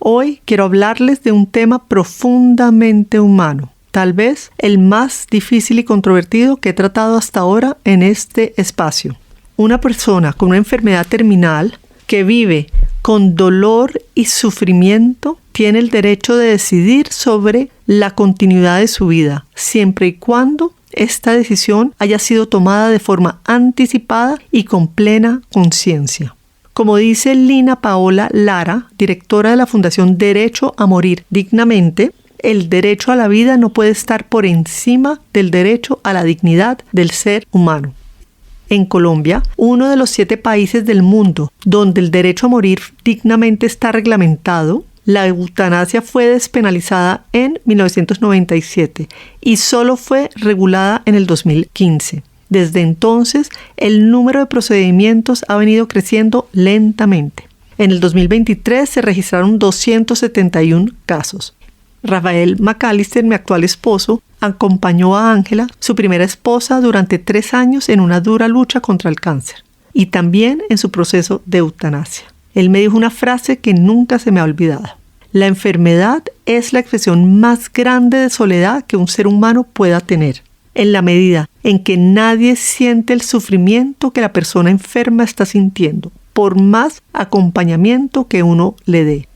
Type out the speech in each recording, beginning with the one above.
Hoy quiero hablarles de un tema profundamente humano, tal vez el más difícil y controvertido que he tratado hasta ahora en este espacio. Una persona con una enfermedad terminal que vive con dolor y sufrimiento tiene el derecho de decidir sobre la continuidad de su vida, siempre y cuando esta decisión haya sido tomada de forma anticipada y con plena conciencia. Como dice Lina Paola Lara, directora de la Fundación Derecho a Morir Dignamente, el derecho a la vida no puede estar por encima del derecho a la dignidad del ser humano. En Colombia, uno de los 7 países del mundo donde el derecho a morir dignamente está reglamentado, la eutanasia fue despenalizada en 1997 y solo fue regulada en el 2015. Desde entonces, el número de procedimientos ha venido creciendo lentamente. En el 2023 se registraron 271 casos. Rafael McAllister, mi actual esposo, acompañó a Ángela, su primera esposa, durante 3 años en una dura lucha contra el cáncer y también en su proceso de eutanasia. Él me dijo una frase que nunca se me ha olvidado. La enfermedad es la expresión más grande de soledad que un ser humano pueda tener, en la medida en que nadie siente el sufrimiento que la persona enferma está sintiendo, por más acompañamiento que uno le dé.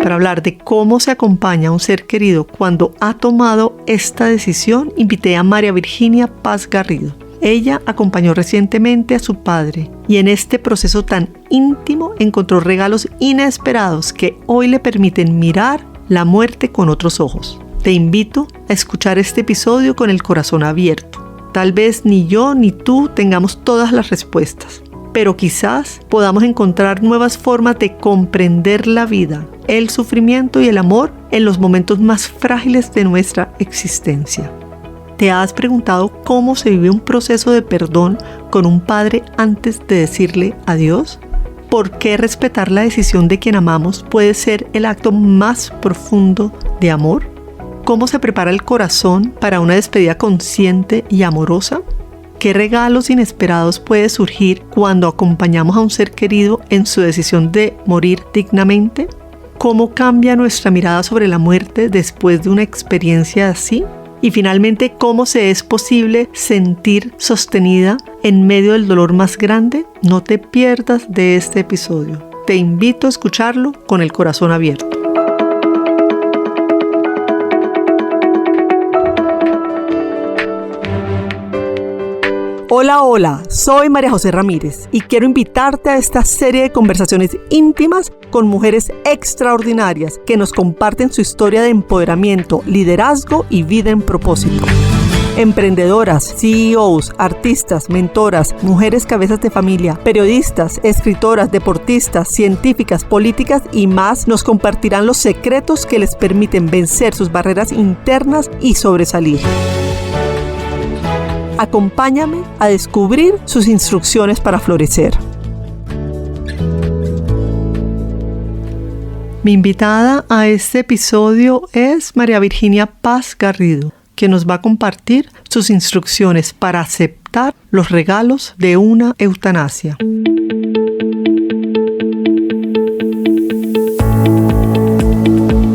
Para hablar de cómo se acompaña a un ser querido cuando ha tomado esta decisión, invité a María Virginia Paz Garrido. Ella acompañó recientemente a su padre y en este proceso tan íntimo encontró regalos inesperados que hoy le permiten mirar la muerte con otros ojos. Te invito a escuchar este episodio con el corazón abierto. Tal vez ni yo ni tú tengamos todas las respuestas, pero quizás podamos encontrar nuevas formas de comprender la vida, el sufrimiento y el amor en los momentos más frágiles de nuestra existencia. ¿Te has preguntado cómo se vive un proceso de perdón con un padre antes de decirle adiós? ¿Por qué respetar la decisión de quien amamos puede ser el acto más profundo de amor? ¿Cómo se prepara el corazón para una despedida consciente y amorosa? ¿Qué regalos inesperados puede surgir cuando acompañamos a un ser querido en su decisión de morir dignamente? ¿Cómo cambia nuestra mirada sobre la muerte después de una experiencia así? Y finalmente, ¿cómo se es posible sentir sostenida en medio del dolor más grande? No te pierdas de este episodio. Te invito a escucharlo con el corazón abierto. Hola, soy María José Ramírez y quiero invitarte a esta serie de conversaciones íntimas con mujeres extraordinarias que nos comparten su historia de empoderamiento, liderazgo y vida en propósito. Emprendedoras, CEOs, artistas, mentoras, mujeres cabezas de familia, periodistas, escritoras, deportistas, científicas, políticas y más nos compartirán los secretos que les permiten vencer sus barreras internas y sobresalir. Acompáñame a descubrir sus instrucciones para florecer. Mi invitada a este episodio es María Virginia Paz Garrido, que nos va a compartir sus instrucciones para aceptar los regalos de una eutanasia.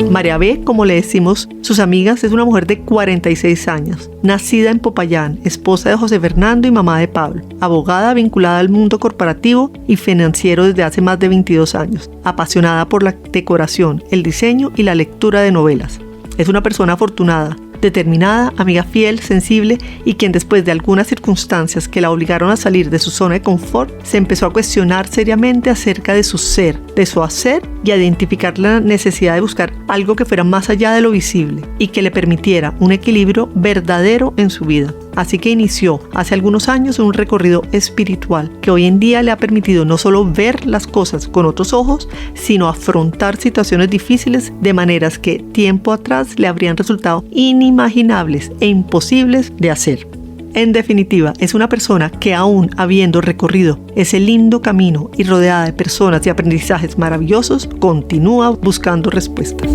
María B, como le decimos sus amigas, es una mujer de 46 años, nacida en Popayán, esposa de José Fernando y mamá de Pablo, abogada vinculada al mundo corporativo y financiero desde hace más de 22 años, apasionada por la decoración, el diseño y la lectura de novelas. Es una persona afortunada, determinada, amiga fiel, sensible y quien después de algunas circunstancias que la obligaron a salir de su zona de confort, se empezó a cuestionar seriamente acerca de su ser, de su hacer y a identificar la necesidad de buscar algo que fuera más allá de lo visible y que le permitiera un equilibrio verdadero en su vida. Así que inició hace algunos años un recorrido espiritual que hoy en día le ha permitido no solo ver las cosas con otros ojos, sino afrontar situaciones difíciles de maneras que tiempo atrás le habrían resultado inimaginables e imposibles de hacer. En definitiva, es una persona que aún habiendo recorrido ese lindo camino y rodeada de personas y aprendizajes maravillosos, continúa buscando respuestas.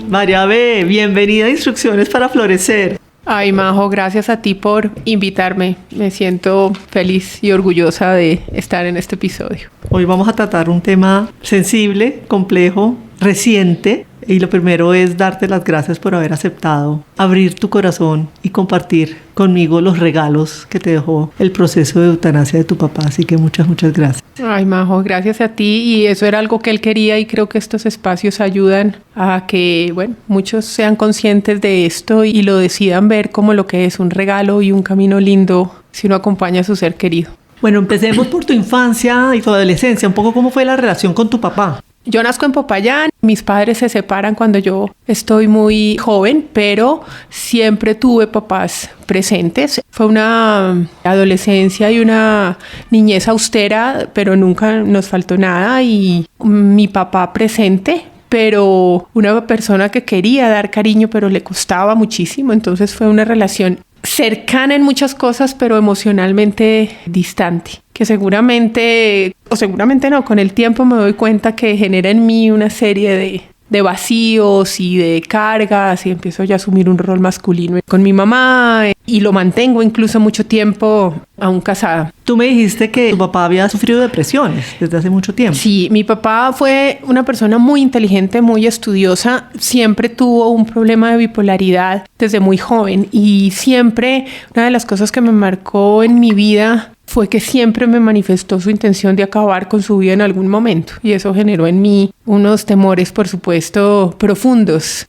María B, bienvenida a Instrucciones para Florecer. Ay, Majo, gracias a ti por invitarme. Me siento feliz y orgullosa de estar en este episodio. Hoy vamos a tratar un tema sensible, complejo, reciente. Y lo primero es darte las gracias por haber aceptado abrir tu corazón y compartir conmigo los regalos que te dejó el proceso de eutanasia de tu papá. Así que muchas gracias. Ay, Majo, gracias a ti. Y eso era algo que él quería y creo que estos espacios ayudan a que, muchos sean conscientes de esto y lo decidan ver como lo que es un regalo y un camino lindo si uno acompaña a su ser querido. Bueno, empecemos por tu infancia y tu adolescencia. Un poco cómo fue la relación con tu papá. Yo nazco en Popayán, mis padres se separan cuando yo estoy muy joven, pero siempre tuve papás presentes. Fue una adolescencia y una niñez austera, pero nunca nos faltó nada y mi papá presente, pero una persona que quería dar cariño, pero le costaba muchísimo, entonces fue una relación cercana en muchas cosas, pero emocionalmente distante, que seguramente no, con el tiempo me doy cuenta que genera en mí una serie de vacíos y de cargas y empiezo ya a asumir un rol masculino con mi mamá y lo mantengo incluso mucho tiempo aún casada. Tú me dijiste que tu papá había sufrido depresiones desde hace mucho tiempo. Sí, mi papá fue una persona muy inteligente, muy estudiosa, siempre tuvo un problema de bipolaridad desde muy joven y siempre una de las cosas que me marcó en mi vida fue que siempre me manifestó su intención de acabar con su vida en algún momento y eso generó en mí unos temores, por supuesto, profundos.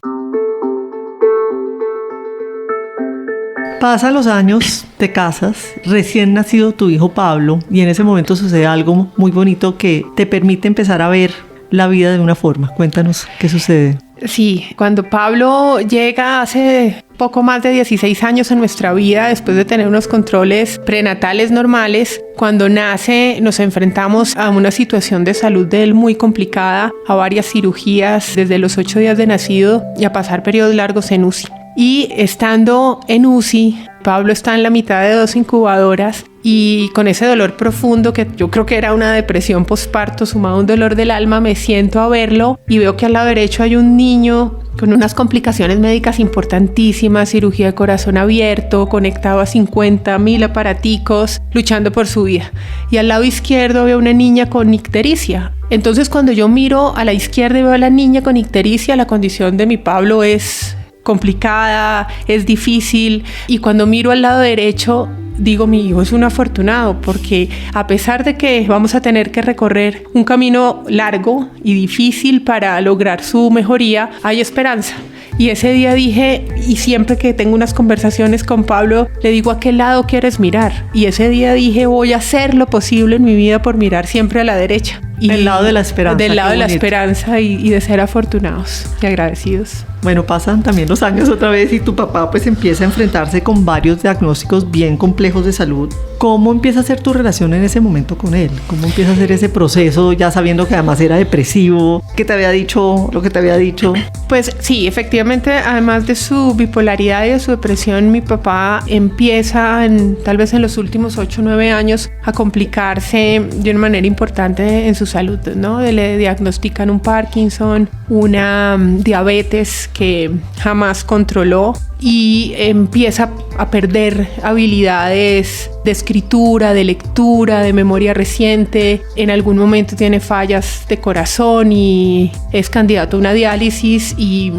Pasan los años, te casas, recién nacido tu hijo Pablo y en ese momento sucede algo muy bonito que te permite empezar a ver la vida de una forma. Cuéntanos qué sucede. Sí, cuando Pablo llega hace poco más de 16 años en nuestra vida, después de tener unos controles prenatales normales, cuando nace nos enfrentamos a una situación de salud de él muy complicada, a varias cirugías desde los 8 días de nacido y a pasar periodos largos en UCI. Y estando en UCI, Pablo está en la mitad de 2 incubadoras y con ese dolor profundo que yo creo que era una depresión postparto sumado a un dolor del alma, me siento a verlo y veo que al lado derecho hay un niño con unas complicaciones médicas importantísimas, cirugía de corazón abierto, conectado a 50.000 aparaticos, luchando por su vida. Y al lado izquierdo veo una niña con ictericia. Entonces cuando yo miro a la izquierda y veo a la niña con ictericia, la condición de mi Pablo es complicada, es difícil y cuando miro al lado derecho digo, mi hijo es un afortunado porque a pesar de que vamos a tener que recorrer un camino largo y difícil para lograr su mejoría, hay esperanza. Y ese día dije, y siempre que tengo unas conversaciones con Pablo, le digo, ¿a qué lado quieres mirar? Y ese día dije, voy a hacer lo posible en mi vida por mirar siempre a la derecha. Y del lado de la esperanza. Del lado de la esperanza y de ser afortunados y agradecidos. Bueno, pasan también los años otra vez y tu papá pues empieza a enfrentarse con varios diagnósticos bien complejos de salud. ¿Cómo empieza a ser tu relación en ese momento con él? ¿Cómo empieza a ser ese proceso ya sabiendo que además era depresivo? ¿Qué te había dicho lo que te había dicho? Pues sí, efectivamente, además de su bipolaridad y de su depresión, mi papá empieza tal vez en los últimos 8 o 9 años a complicarse de una manera importante en su salud, ¿no? Le diagnostican un Parkinson, una diabetes que jamás controló y empieza a perder habilidades de escritura, de lectura, de memoria reciente. En algún momento tiene fallas de corazón y es candidato a una diálisis y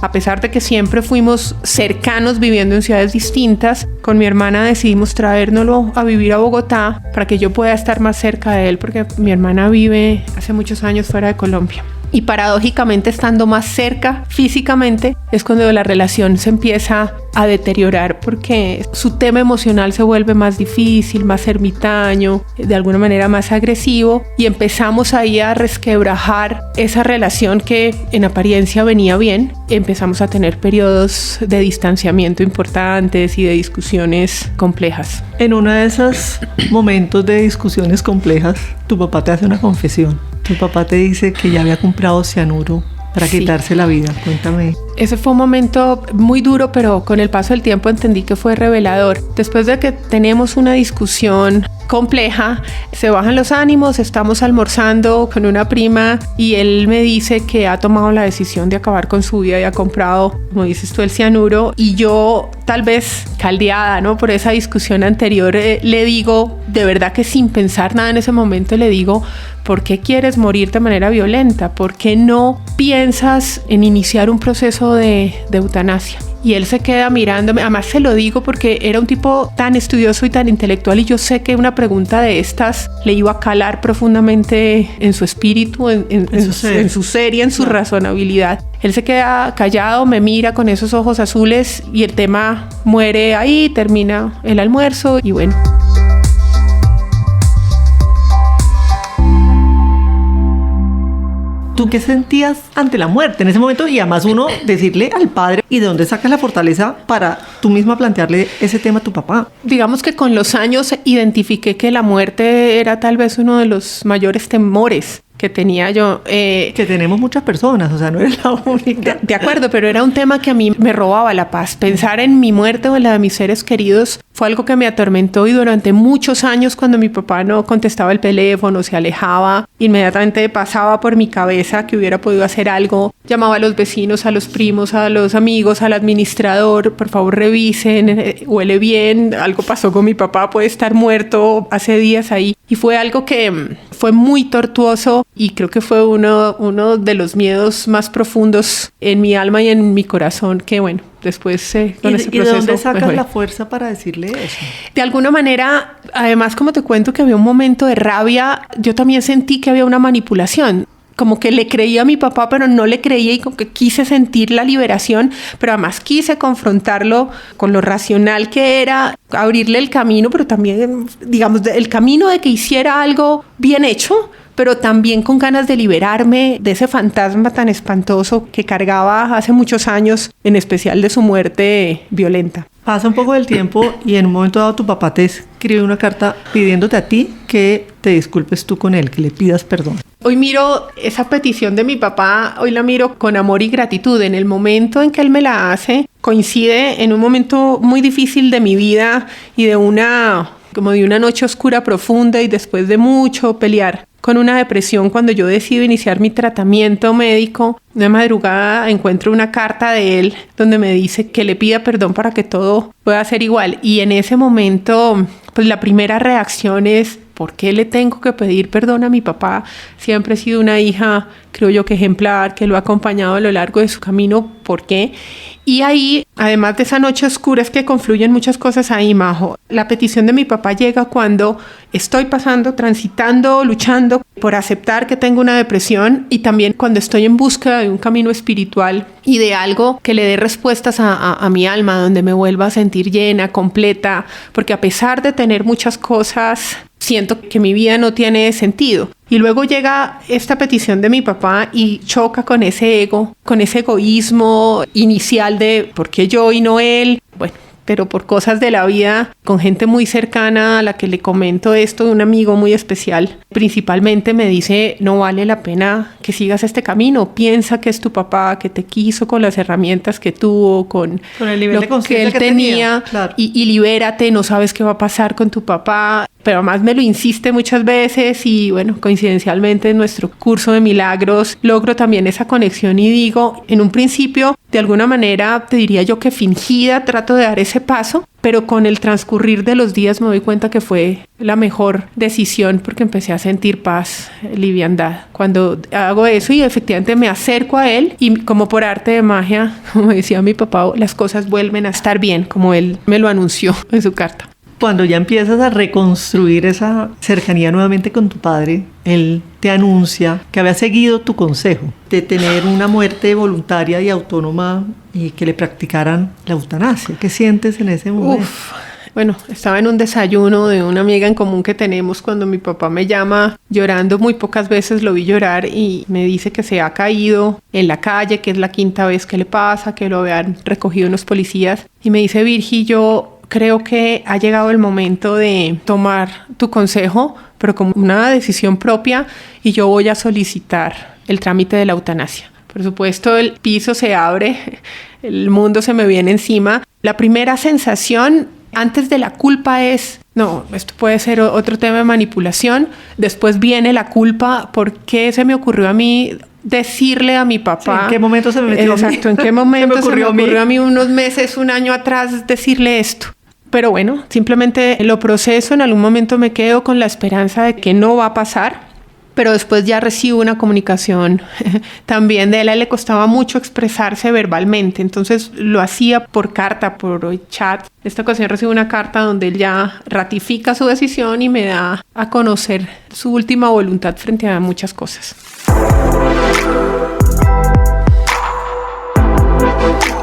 a pesar de que siempre fuimos cercanos viviendo en ciudades distintas, con mi hermana decidimos traérnoslo a vivir a Bogotá para que yo pueda estar más cerca de él porque mi hermana vive hace muchos años fuera de Colombia. Y paradójicamente, estando más cerca físicamente, es cuando la relación se empieza a deteriorar porque su tema emocional se vuelve más difícil, más ermitaño, de alguna manera más agresivo y empezamos ahí a resquebrajar esa relación que en apariencia venía bien. Empezamos a tener periodos de distanciamiento importantes y de discusiones complejas. En uno de esos momentos de discusiones complejas, tu papá te hace una confesión. Tu papá te dice que ya había comprado cianuro para quitarse la vida. Cuéntame Ese fue un momento muy duro, pero con el paso del tiempo entendí que fue revelador. Después de que tenemos una discusión compleja, se bajan los ánimos, estamos almorzando con una prima y él me dice que ha tomado la decisión de acabar con su vida y ha comprado, como dices tú, el cianuro, y yo, tal vez caldeada, ¿no?, por esa discusión anterior, le digo, de verdad que sin pensar nada en ese momento, le digo: ¿por qué quieres morir de manera violenta? ¿Por qué no piensas en iniciar un proceso de eutanasia? Y él se queda mirándome, además se lo digo porque era un tipo tan estudioso y tan intelectual, y yo sé que una pregunta de estas le iba a calar profundamente en su espíritu, en su ser y en su razonabilidad. Él se queda callado, me mira con esos ojos azules y el tema muere ahí, termina el almuerzo y bueno. ¿Tú qué sentías ante la muerte en ese momento? Y además uno decirle al padre, ¿y de dónde sacas la fortaleza para tú misma plantearle ese tema a tu papá? Digamos que con los años identifiqué que la muerte era tal vez uno de los mayores temores que tenía yo. Que tenemos muchas personas, o sea, no eres la única. De acuerdo, pero era un tema que a mí me robaba la paz. Pensar en mi muerte o en la de mis seres queridos fue algo que me atormentó, y durante muchos años, cuando mi papá no contestaba el teléfono, se alejaba, inmediatamente pasaba por mi cabeza que hubiera podido hacer algo. Llamaba a los vecinos, a los primos, a los amigos, al administrador: por favor revisen, huele bien, algo pasó con mi papá, puede estar muerto hace días ahí. Y fue algo que fue muy tortuoso, y creo que fue uno de los miedos más profundos en mi alma y en mi corazón, que bueno, después con ese proceso... ¿Y de dónde sacas la fuerza para decirle eso? De alguna manera, además, como te cuento que había un momento de rabia, yo también sentí que había una manipulación. Como que le creía a mi papá, pero no le creía, y como que quise sentir la liberación, pero además quise confrontarlo con lo racional que era, abrirle el camino, pero también, digamos, el camino de que hiciera algo bien hecho, pero también con ganas de liberarme de ese fantasma tan espantoso que cargaba hace muchos años, en especial de su muerte violenta. Pasa un poco del tiempo y en un momento dado tu papá te escribe una carta pidiéndote a ti que te disculpes tú con él, que le pidas perdón. Hoy miro esa petición de mi papá, hoy la miro con amor y gratitud. En el momento en que él me la hace, coincide en un momento muy difícil de mi vida y de una noche oscura profunda, y después de mucho pelear con una depresión, cuando yo decido iniciar mi tratamiento médico, de madrugada encuentro una carta de él donde me dice que le pida perdón para que todo pueda ser igual. Y en ese momento, pues la primera reacción es: ¿por qué le tengo que pedir perdón a mi papá? Siempre he sido una hija, creo yo, que ejemplar, que lo ha acompañado a lo largo de su camino. ¿Por qué? Y ahí, además de esa noche oscura, es que confluyen muchas cosas ahí, Majo. La petición de mi papá llega cuando estoy transitando, luchando por aceptar que tengo una depresión, y también cuando estoy en búsqueda de un camino espiritual y de algo que le dé respuestas a mi alma, donde me vuelva a sentir llena, completa, porque a pesar de tener muchas cosas, siento que mi vida no tiene sentido. Y luego llega esta petición de mi papá y choca con ese ego, con ese egoísmo inicial de ¿por qué yo y no él? Bueno, pero por cosas de la vida, con gente muy cercana a la que le comento esto, un amigo muy especial, principalmente me dice: no vale la pena que sigas este camino, piensa que es tu papá, que te quiso con las herramientas que tuvo, con el nivel de conciencia que él tenía, claro. y libérate, no sabes qué va a pasar con tu papá. Pero además me lo insiste muchas veces, y bueno, coincidencialmente en nuestro curso de milagros logro también esa conexión, y digo, en un principio, de alguna manera, te diría yo que fingida, trato de dar ese paso, pero con el transcurrir de los días me doy cuenta que fue la mejor decisión, porque empecé a sentir paz, liviandad cuando hago eso, y efectivamente me acerco a él, y como por arte de magia, como decía mi papá, las cosas vuelven a estar bien, como él me lo anunció en su carta. Cuando ya empiezas a reconstruir esa cercanía nuevamente con tu padre, él te anuncia que había seguido tu consejo de tener una muerte voluntaria y autónoma y que le practicaran la eutanasia. ¿Qué sientes en ese momento? Bueno, estaba en un desayuno de una amiga en común que tenemos cuando mi papá me llama llorando. Muy pocas veces lo vi llorar, y me dice que se ha caído en la calle, que es la 5ª vez que le pasa, que lo habían recogido unos policías. Y me dice: Virgi, yo creo que ha llegado el momento de tomar tu consejo, pero como una decisión propia, y yo voy a solicitar el trámite de la eutanasia. Por supuesto, el piso se abre, el mundo se me viene encima. La primera sensación antes de la culpa es, no, esto puede ser otro tema de manipulación. Después viene la culpa, ¿por qué se me ocurrió a mí decirle a mi papá? Sí, ¿en qué momento se me metió? Exacto, ¿en qué momento se me ocurrió a mí unos meses, un año atrás decirle esto? Pero bueno, simplemente lo proceso, en algún momento me quedo con la esperanza de que no va a pasar. Pero después ya recibo una comunicación también de él. A él le costaba mucho expresarse verbalmente, entonces lo hacía por carta, por chat. En esta ocasión recibo una carta donde él ya ratifica su decisión y me da a conocer su última voluntad frente a muchas cosas.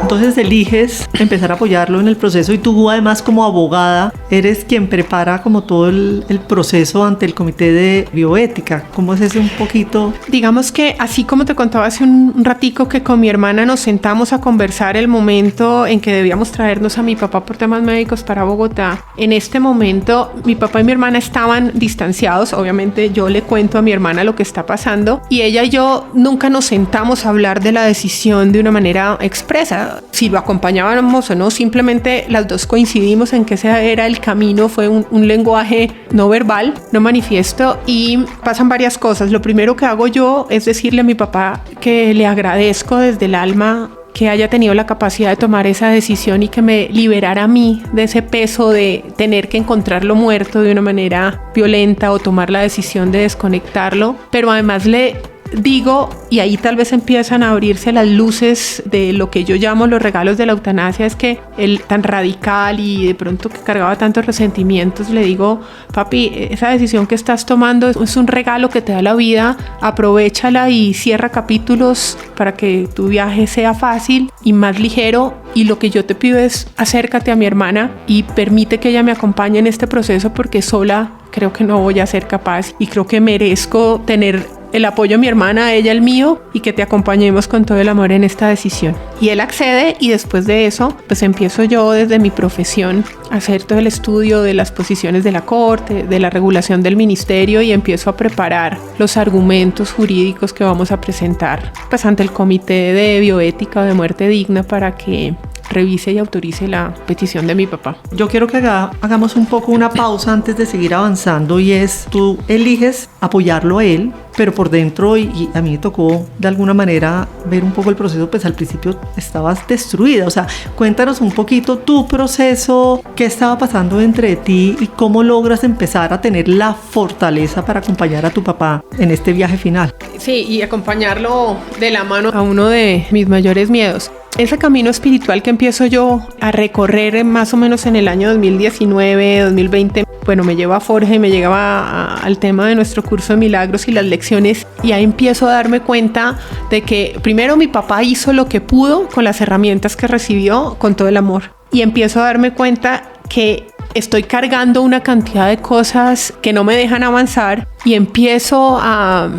Entonces eliges empezar a apoyarlo en el proceso y tú además como abogada eres quien prepara como todo el proceso ante el comité de bioética. ¿Cómo es ese un poquito? Digamos que así como te contaba hace un ratico que con mi hermana nos sentamos a conversar el momento en que debíamos traernos a mi papá por temas médicos para Bogotá. En este momento mi papá y mi hermana estaban distanciados. Obviamente yo le cuento a mi hermana lo que está pasando y ella y yo nunca nos sentamos a hablar de la decisión de una manera expresa. Si lo acompañábamos o no, simplemente las dos coincidimos en que ese era el camino, fue un lenguaje no verbal, no manifiesto, y pasan varias cosas. Lo primero que hago yo es decirle a mi papá que le agradezco desde el alma que haya tenido la capacidad de tomar esa decisión y que me liberara a mí de ese peso de tener que encontrarlo muerto de una manera violenta o tomar la decisión de desconectarlo, pero además le digo, y ahí tal vez empiezan a abrirse las luces de lo que yo llamo los regalos de la eutanasia, es que él tan radical y de pronto que cargaba tantos resentimientos, le digo, papi, esa decisión que estás tomando es un regalo que te da la vida, aprovéchala y cierra capítulos para que tu viaje sea fácil y más ligero, y lo que yo te pido es acércate a mi hermana y permite que ella me acompañe en este proceso porque sola creo que no voy a ser capaz y creo que merezco tener el apoyo de mi hermana, ella el mío, y que te acompañemos con todo el amor en esta decisión. Y él accede y después de eso, pues empiezo yo desde mi profesión a hacer todo el estudio de las posiciones de la corte, de la regulación del ministerio y empiezo a preparar los argumentos jurídicos que vamos a presentar pues ante el comité de bioética o de muerte digna para que revise y autorice la petición de mi papá. Yo quiero que hagamos un poco una pausa antes de seguir avanzando y es, tú eliges apoyarlo a él, pero por dentro, y a mí me tocó de alguna manera ver un poco el proceso, pues al principio estabas destruida. O sea, cuéntanos un poquito tu proceso, qué estaba pasando entre ti y cómo logras empezar a tener la fortaleza para acompañar a tu papá en este viaje final. Sí, y acompañarlo de la mano a uno de mis mayores miedos. Ese camino espiritual que empiezo yo a recorrer más o menos en el año 2019, 2020, bueno, me lleva a Forja y me llegaba al tema de nuestro curso de milagros y las lecciones, y ahí empiezo a darme cuenta de que primero mi papá hizo lo que pudo con las herramientas que recibió con todo el amor, y empiezo a darme cuenta que estoy cargando una cantidad de cosas que no me dejan avanzar y empiezo a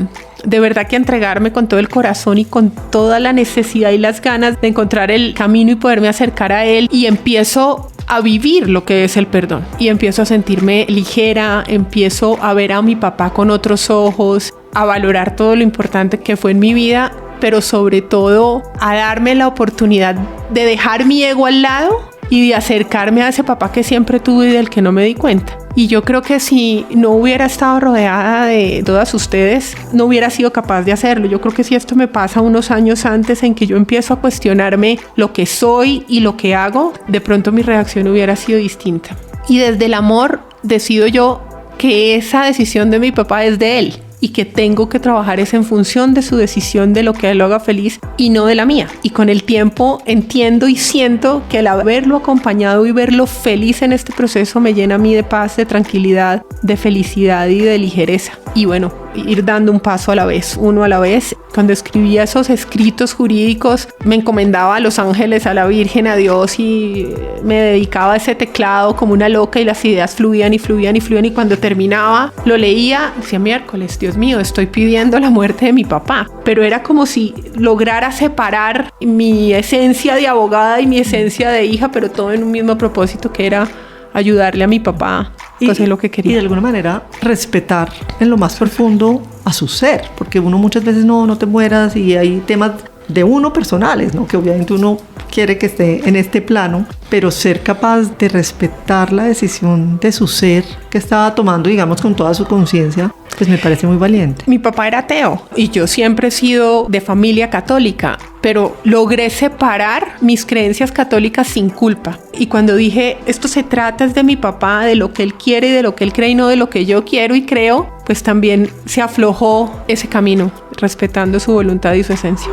de verdad que entregarme con todo el corazón y con toda la necesidad y las ganas de encontrar el camino y poderme acercar a él, y empiezo a vivir lo que es el perdón y empiezo a sentirme ligera, empiezo a ver a mi papá con otros ojos, a valorar todo lo importante que fue en mi vida, pero sobre todo a darme la oportunidad de dejar mi ego al lado y de acercarme a ese papá que siempre tuve y del que no me di cuenta. Y yo creo que si no hubiera estado rodeada de todas ustedes, no hubiera sido capaz de hacerlo. Yo creo que si esto me pasa unos años antes en que yo empiezo a cuestionarme lo que soy y lo que hago, de pronto mi reacción hubiera sido distinta. Y desde el amor decido yo que esa decisión de mi papá es de él y que tengo que trabajar es en función de su decisión, de lo que a él lo haga feliz y no de la mía. Y con el tiempo entiendo y siento que el haberlo acompañado y verlo feliz en este proceso me llena a mí de paz, de tranquilidad, de felicidad y de ligereza. Y bueno, ir dando un paso a la vez, uno a la vez. Cuando escribía esos escritos jurídicos, me encomendaba a los ángeles, a la Virgen, a Dios, y me dedicaba a ese teclado como una loca y las ideas fluían y fluían y fluían, y cuando terminaba, lo leía, decía, miércoles, Dios mío, estoy pidiendo la muerte de mi papá. Pero era como si lograra separar mi esencia de abogada y mi esencia de hija, pero todo en un mismo propósito, que era ayudarle a mi papá a hacer lo que quería. Y de alguna manera respetar en lo más profundo a su ser, porque uno muchas veces no te mueras, y hay temas de uno personales, ¿no? Que obviamente uno quiere que esté en este plano, pero ser capaz de respetar la decisión de su ser que estaba tomando, digamos, con toda su conciencia, pues me parece muy valiente. Mi papá era ateo y yo siempre he sido de familia católica, pero logré separar mis creencias católicas sin culpa. Y cuando dije, esto se trata es de mi papá, de lo que él quiere y de lo que él cree y no de lo que yo quiero y creo, pues también se aflojó ese camino, respetando su voluntad y su esencia.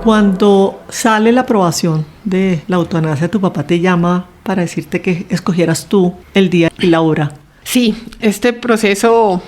Cuando sale la aprobación de la eutanasia, tu papá te llama para decirte que escogieras tú el día y la hora. Sí, este proceso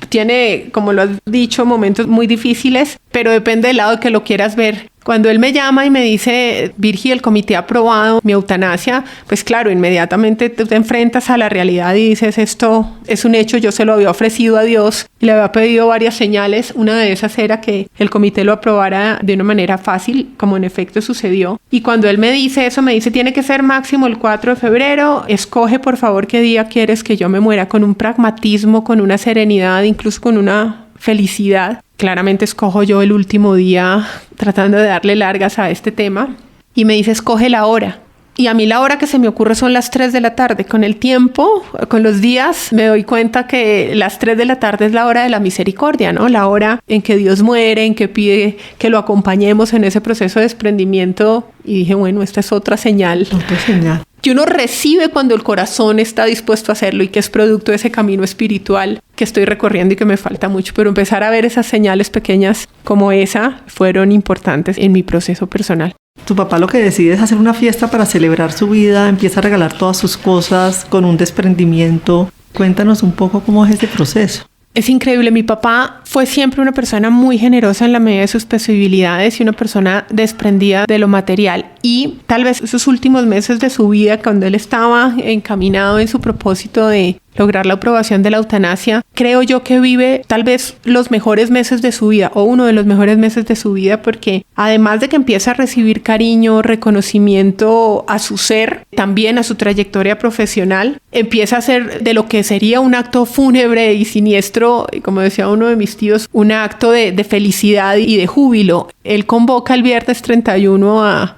tiene, como lo has dicho, momentos muy difíciles, pero depende del lado que lo quieras ver. Cuando él me llama y me dice, Virgi, el comité ha aprobado mi eutanasia, pues claro, inmediatamente te enfrentas a la realidad y dices, esto es un hecho, yo se lo había ofrecido a Dios y le había pedido varias señales. Una de esas era que el comité lo aprobara de una manera fácil, como en efecto sucedió. Y cuando él me dice eso, me dice, tiene que ser máximo el 4 de febrero, escoge por favor qué día quieres que yo me muera, con un pragmatismo, con una serenidad, incluso con una felicidad. Claramente escojo yo el último día tratando de darle largas a este tema y me dice escoge la hora. Y a mí la hora que se me ocurre son las 3 de la tarde. Con el tiempo, con los días, me doy cuenta que las 3 de la tarde es la hora de la misericordia, ¿no? La hora en que Dios muere, en que pide que lo acompañemos en ese proceso de desprendimiento. Y dije, bueno, esta es otra señal. Otra señal. Que uno recibe cuando el corazón está dispuesto a hacerlo y que es producto de ese camino espiritual que estoy recorriendo y que me falta mucho. Pero empezar a ver esas señales pequeñas como esa fueron importantes en mi proceso personal. Tu papá lo que decide es hacer una fiesta para celebrar su vida, empieza a regalar todas sus cosas con un desprendimiento. Cuéntanos un poco cómo es ese proceso. Es increíble, mi papá fue siempre una persona muy generosa en la medida de sus posibilidades y una persona desprendida de lo material. Y tal vez esos últimos meses de su vida, cuando él estaba encaminado en su propósito de lograr la aprobación de la eutanasia, creo yo que vive tal vez los mejores meses de su vida o uno de los mejores meses de su vida, porque además de que empieza a recibir cariño, reconocimiento a su ser, también a su trayectoria profesional, empieza a hacer de lo que sería un acto fúnebre y siniestro, y como decía uno de mis tíos, un acto de felicidad y de júbilo. Él convoca el viernes 31 a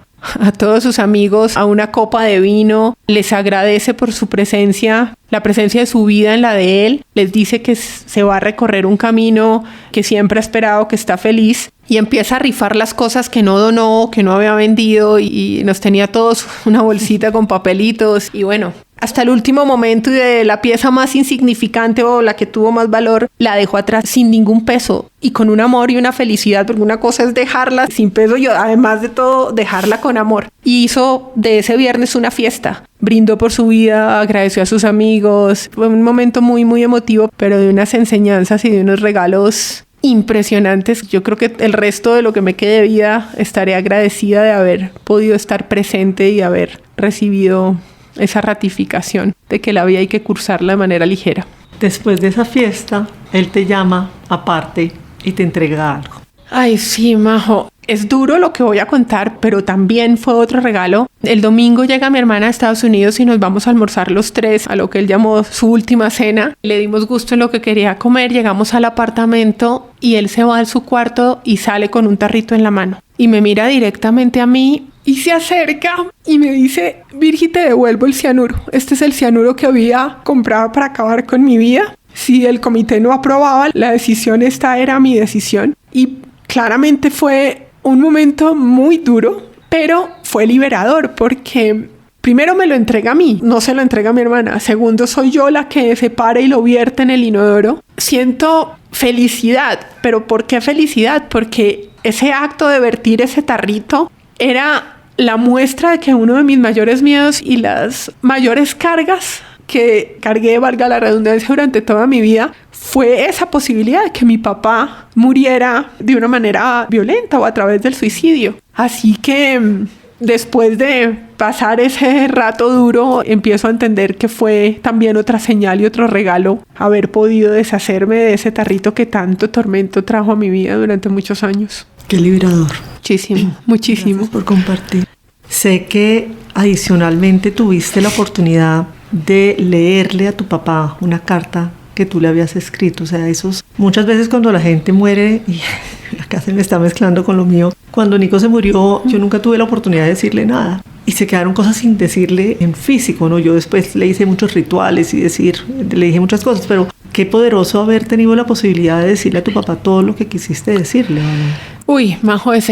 todos sus amigos a una copa de vino, les agradece por su presencia, la presencia de su vida en la de él, les dice que se va a recorrer un camino que siempre ha esperado, que está feliz y empieza a rifar las cosas que no donó, que no había vendido y nos tenía todos una bolsita con papelitos y bueno, hasta el último momento y de la pieza más insignificante o la que tuvo más valor, la dejó atrás sin ningún peso y con un amor y una felicidad, porque una cosa es dejarla sin peso y además de todo dejarla con amor. Y hizo de ese viernes una fiesta, brindó por su vida, agradeció a sus amigos, fue un momento muy muy emotivo, pero de unas enseñanzas y de unos regalos impresionantes. Yo creo que el resto de lo que me quede de vida estaré agradecida de haber podido estar presente y haber recibido esa ratificación de que la vida hay que cursarla de manera ligera. Después de esa fiesta, él te llama aparte y te entrega algo. Ay, sí, Majo. Es duro lo que voy a contar, pero también fue otro regalo. El domingo llega mi hermana a Estados Unidos y nos vamos a almorzar los tres a lo que él llamó su última cena. Le dimos gusto en lo que quería comer, llegamos al apartamento y él se va a su cuarto y sale con un tarrito en la mano. Y me mira directamente a mí y se acerca y me dice, Virgi, te devuelvo el cianuro. Este es el cianuro que había comprado para acabar con mi vida. Si el comité no aprobaba, la decisión esta era mi decisión. Y claramente fue un momento muy duro, pero fue liberador porque primero me lo entrega a mí, no se lo entrega a mi hermana. Segundo, soy yo la que se para y lo vierte en el inodoro. Siento felicidad, pero ¿por qué felicidad? Porque ese acto de vertir ese tarrito era la muestra de que uno de mis mayores miedos y las mayores cargas que cargué, valga la redundancia, durante toda mi vida, fue esa posibilidad de que mi papá muriera de una manera violenta o a través del suicidio. Así que después de pasar ese rato duro, empiezo a entender que fue también otra señal y otro regalo haber podido deshacerme de ese tarrito que tanto tormento trajo a mi vida durante muchos años. Qué liberador. Muchísimo, muchísimo. Gracias por compartir. Sé que adicionalmente tuviste la oportunidad de leerle a tu papá una carta que tú le habías escrito. O sea, muchas veces cuando la gente muere, y acá se me está mezclando con lo mío, cuando Nico se murió, yo nunca tuve la oportunidad de decirle nada. Y se quedaron cosas sin decirle en físico, ¿no? Yo después le hice muchos rituales y le dije muchas cosas, pero qué poderoso haber tenido la posibilidad de decirle a tu papá todo lo que quisiste decirle, ¿no? Uy, Majo, es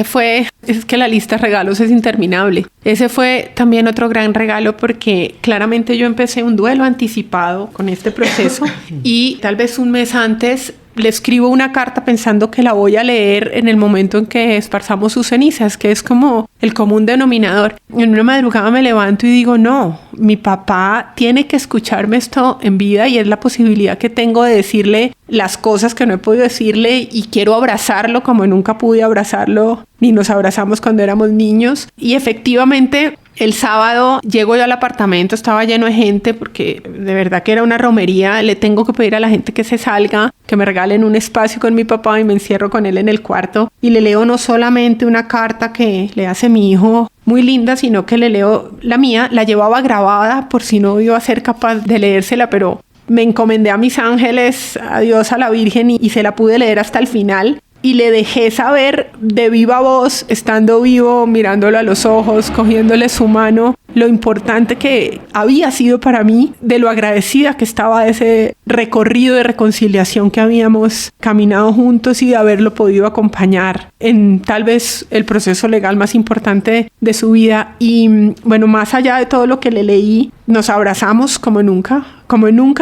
que la lista de regalos es interminable. Ese fue también otro gran regalo porque claramente yo empecé un duelo anticipado con este proceso y tal vez un mes antes le escribo una carta pensando que la voy a leer en el momento en que esparzamos sus cenizas, que es como el común denominador. En una madrugada me levanto y digo, no, mi papá tiene que escucharme esto en vida y es la posibilidad que tengo de decirle las cosas que no he podido decirle y quiero abrazarlo como nunca pude abrazarlo, ni nos abrazamos cuando éramos niños. Y efectivamente, el sábado llego yo al apartamento, estaba lleno de gente porque de verdad que era una romería. Le tengo que pedir a la gente que se salga, que me regalen un espacio con mi papá y me encierro con él en el cuarto. Y le leo no solamente una carta que le hace mi hijo, muy linda, sino que le leo la mía. La llevaba grabada por si no iba a ser capaz de leérsela, pero me encomendé a mis ángeles, a Dios, a la Virgen y se la pude leer hasta el final. Y le dejé saber de viva voz, estando vivo, mirándolo a los ojos, cogiéndole su mano, lo importante que había sido para mí, de lo agradecida que estaba de ese recorrido de reconciliación que habíamos caminado juntos y de haberlo podido acompañar en tal vez el proceso legal más importante de su vida. Y bueno, más allá de todo lo que le leí, nos abrazamos como nunca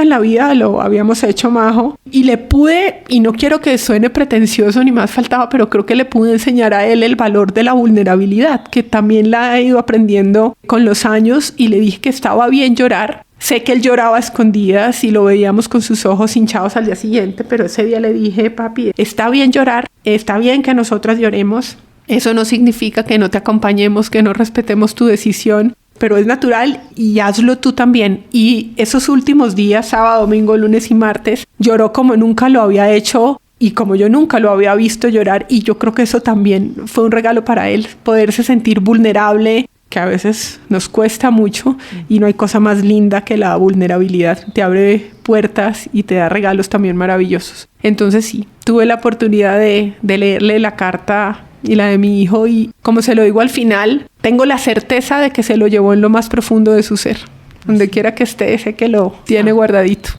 en la vida lo habíamos hecho, Majo, y le pude, y no quiero que suene pretencioso ni más faltaba, pero creo que le pude enseñar a él el valor de la vulnerabilidad, que también la he ido aprendiendo con los años, y le dije que estaba bien llorar. Sé que él lloraba a escondidas y lo veíamos con sus ojos hinchados al día siguiente, pero ese día le dije, papi, está bien llorar, está bien que nosotras lloremos, eso no significa que no te acompañemos, que no respetemos tu decisión, pero es natural y hazlo tú también. Y esos últimos días, sábado, domingo, lunes y martes, lloró como nunca lo había hecho y como yo nunca lo había visto llorar, y yo creo que eso también fue un regalo para él, poderse sentir vulnerable, que a veces nos cuesta mucho y no hay cosa más linda que la vulnerabilidad. Te abre puertas y te da regalos también maravillosos. Entonces sí, tuve la oportunidad de leerle la carta y la de mi hijo, y como se lo digo al final, tengo la certeza de que se lo llevó en lo más profundo de su ser. Donde quiera que esté, sé que lo tiene guardadito.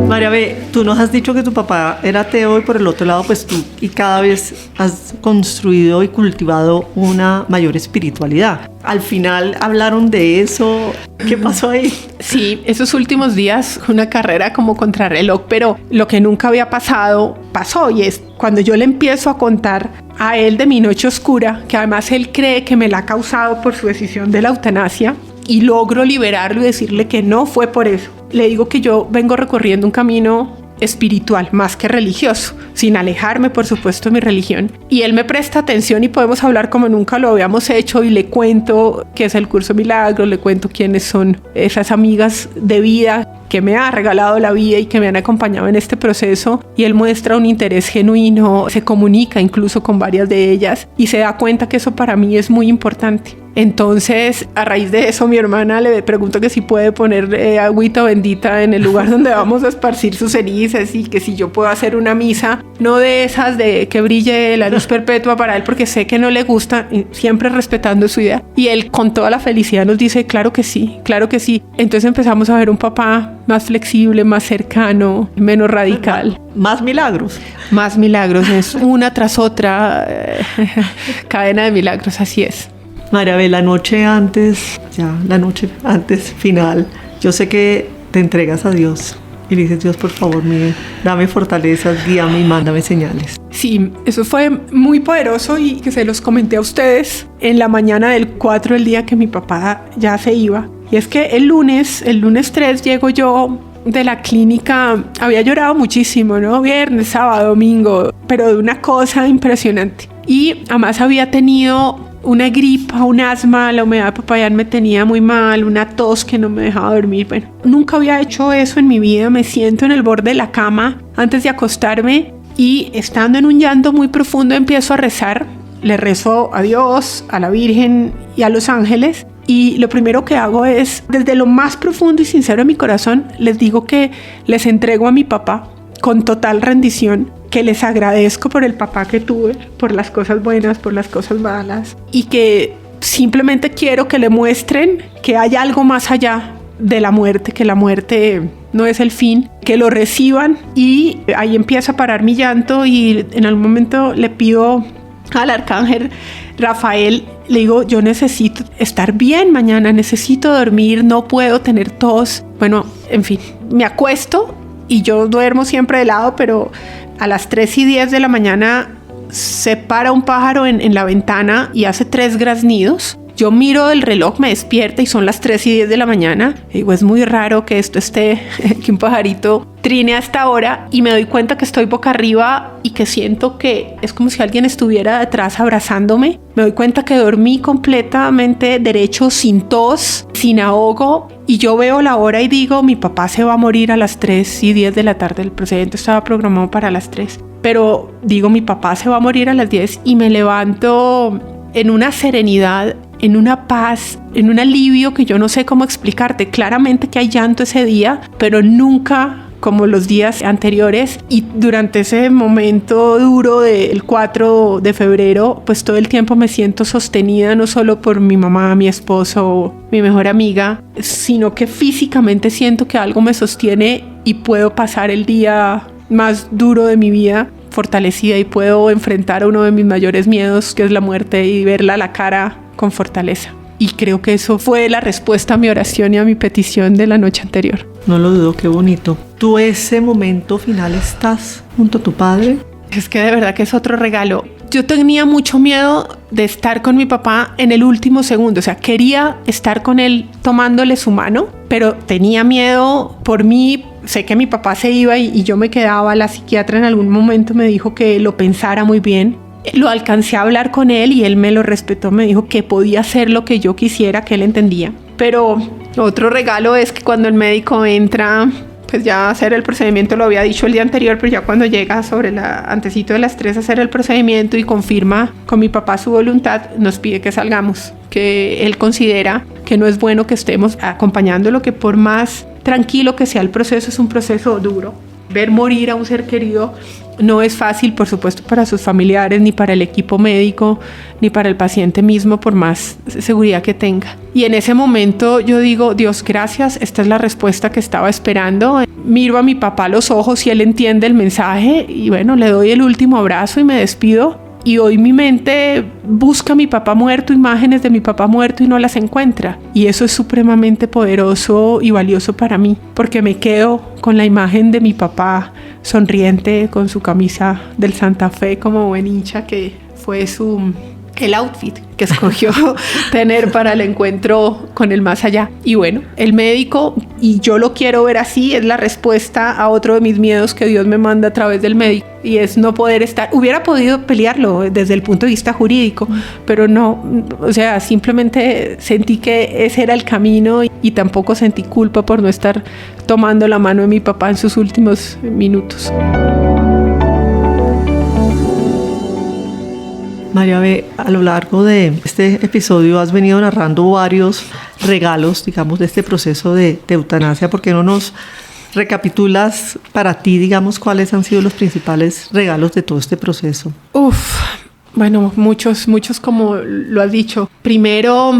María B, tú nos has dicho que tu papá era ateo y por el otro lado, pues tú y cada vez has construido y cultivado una mayor espiritualidad. Al final hablaron de eso. ¿Qué pasó ahí? Sí, esos últimos días, una carrera como contrarreloj, pero lo que nunca había pasado, pasó, y es cuando yo le empiezo a contar a él de mi noche oscura, que además él cree que me la ha causado por su decisión de la eutanasia, y logro liberarlo y decirle que no fue por eso. Le digo que yo vengo recorriendo un camino espiritual más que religioso, sin alejarme por supuesto de mi religión, y él me presta atención y podemos hablar como nunca lo habíamos hecho, y le cuento qué es el Curso Milagros, le cuento quiénes son esas amigas de vida que me ha regalado la vida y que me han acompañado en este proceso, y él muestra un interés genuino, se comunica incluso con varias de ellas y se da cuenta que eso para mí es muy importante. Entonces, a raíz de eso, mi hermana le pregunto que si puede poner agüita bendita en el lugar donde vamos a esparcir sus cenizas, y que si yo puedo hacer una misa, no de esas de que brille la luz perpetua para él, porque sé que no le gusta, siempre respetando su idea. Y él con toda la felicidad nos dice, claro que sí, claro que sí. Entonces empezamos a ver un papá más flexible, más cercano, menos radical. Más milagros. Más milagros, es una tras otra, cadena de milagros, así es. María B, la noche antes final, yo sé que te entregas a Dios y le dices, Dios, por favor, dame fortalezas, guíame y mándame señales. Sí, eso fue muy poderoso y que se los comenté a ustedes en la mañana del 4, el día que mi papá ya se iba. Y es que el lunes 3 llego yo de la clínica, había llorado muchísimo, ¿no? Viernes, sábado, domingo, pero de una cosa impresionante. Y además había tenido una gripa, un asma, la humedad de Popayán me tenía muy mal, una tos que no me dejaba dormir. Bueno, nunca había hecho eso en mi vida. Me siento en el borde de la cama antes de acostarme y estando en un llanto muy profundo empiezo a rezar. Le rezo a Dios, a la Virgen y a los ángeles, Y lo primero que hago es, desde lo más profundo y sincero de mi corazón, les digo que les entrego a mi papá con total rendición, que les agradezco por el papá que tuve, por las cosas buenas, por las cosas malas, y que simplemente quiero que le muestren que hay algo más allá de la muerte, que la muerte no es el fin, que lo reciban. Y ahí empieza a parar mi llanto y en algún momento le pido al arcángel Rafael, le digo, yo necesito estar bien mañana, necesito dormir, no puedo tener tos. Bueno, en fin, me acuesto y yo duermo siempre de lado, pero a las 3:10 de la mañana se para un pájaro en la ventana y hace 3 graznidos. Yo miro el reloj, me despierta y son las 3:10 de la mañana. Y digo, es muy raro que esto esté, que un pajarito trine hasta ahora, y me doy cuenta que estoy boca arriba y que siento que es como si alguien estuviera detrás abrazándome. Me doy cuenta que dormí completamente derecho, sin tos, sin ahogo, y yo veo la hora y digo, mi papá se va a morir a las 3:10 de la tarde. El procedimiento estaba programado para las 3. Pero digo, mi papá se va a morir a las 10 y me levanto en una serenidad, en una paz, en un alivio que yo no sé cómo explicarte. Claramente que hay llanto ese día, pero nunca como los días anteriores. Y durante ese momento duro del 4 de febrero, pues todo el tiempo me siento sostenida, no solo por mi mamá, mi esposo, mi mejor amiga, sino que físicamente siento que algo me sostiene y puedo pasar el día más duro de mi vida fortalecida, y puedo enfrentar a uno de mis mayores miedos, que es la muerte, y verla a la cara con fortaleza. Y creo que eso fue la respuesta a mi oración y a mi petición de la noche anterior. No lo dudo, qué bonito. ¿Tú ese momento final estás junto a tu padre? Es que de verdad que es otro regalo. Yo tenía mucho miedo de estar con mi papá en el último segundo. O sea, quería estar con él tomándole su mano, pero tenía miedo por mí. Sé que mi papá se iba y yo me quedaba. La psiquiatra en algún momento me dijo que lo pensara muy bien. Lo alcancé a hablar con él y él me lo respetó. Me dijo que podía hacer lo que yo quisiera, que él entendía. Pero otro regalo es que cuando el médico entra, pues ya hacer el procedimiento, lo había dicho el día anterior, pero ya cuando llega sobre antesito de las 3 a hacer el procedimiento y confirma con mi papá su voluntad, nos pide que salgamos, que él considera que no es bueno que estemos acompañándolo, que por más tranquilo que sea el proceso, es un proceso duro. Ver morir a un ser querido no es fácil, por supuesto, para sus familiares, ni para el equipo médico, ni para el paciente mismo, por más seguridad que tenga. Y en ese momento yo digo, Dios, gracias, esta es la respuesta que estaba esperando. Miro a mi papá a los ojos y él entiende el mensaje, y bueno, le doy el último abrazo y me despido. Y hoy mi mente busca a mi papá muerto, imágenes de mi papá muerto, y no las encuentra. Y eso es supremamente poderoso y valioso para mí, porque me quedo con la imagen de mi papá sonriente, con su camisa del Santa Fe como buen hincha, que fue el outfit que escogió tener para el encuentro con el más allá. Y bueno, el médico, y yo lo quiero ver así, es la respuesta a otro de mis miedos que Dios me manda a través del médico, y es no poder estar. Hubiera podido pelearlo desde el punto de vista jurídico, pero no, o sea, simplemente sentí que ese era el camino, y tampoco sentí culpa por no estar tomando la mano de mi papá en sus últimos minutos. María B., a lo largo de este episodio has venido narrando varios regalos, digamos, de este proceso de eutanasia. ¿Por qué no nos recapitulas para ti, digamos, cuáles han sido los principales regalos de todo este proceso? Bueno, muchos como lo has dicho. Primero,